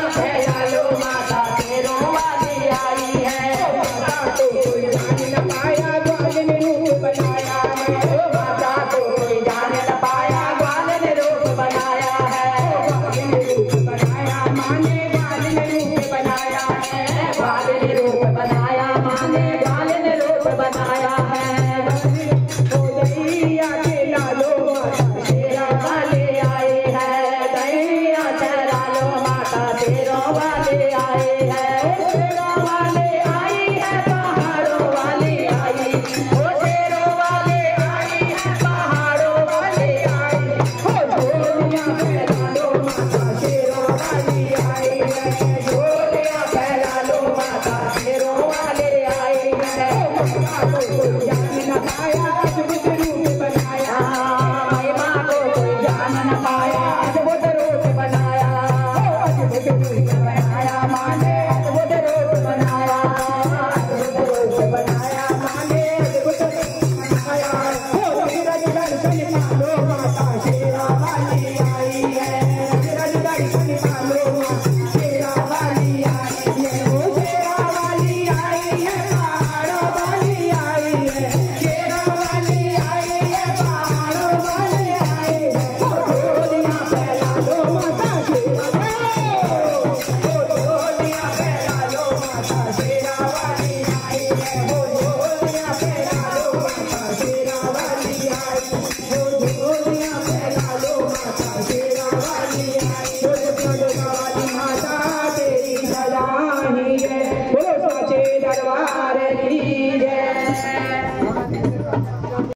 फैला लो माता शेरों वाली आई है। माता को कोई जान न पाया ग्वाल ने रूप बनाया है। माता को कोई जान न पाया ग्वाल ने रूप बनाया है। ग्वाल ने रूप बनाया माने ग्वाल ने रूप बनाया है। ग्वाल ने रूप बनाया माने ग्वाल ने रूप बनाया है। दैया के लालो माता शेरा वाले आए है। दैया चरा लो माता शेरों वाले आए है। शेरों वाले आई है पहाड़ों वाली आई। ओ शेरों वाले आई है पहाड़ों वाले आई। ओ झोलियां फैला लो माता शेरों वाली आई है। झोलियां फैला लो माता शेरों वाले आई है। माता को कोई जान न पाया अद्भुत रूप बनाया। महिमा को कोई जान न पाया अद्भुत रूप बनाया। अद्भुत रूप बनाया माने अद्भुत रूप बनाया। अद्भुत रूप बनाया माने अद्भुत रूप बनाया। रज दर्शन पालो माता शेरा वाली आई है। रज दर्शन पालो माता शेरा वाली आई है। वो शेरा वाली आई है पहाड़ों वाली आई है। शेरा वाली आई है पहाड़ों वाली आई है। झोलियां फैला लो माता शेरा झोलियां फैला लो माता शेरा वाली आई है। वो झोलियां फैला लो माता शेरा वाली आई। वो झोलियां फैला लो माता शेरा वाली आई।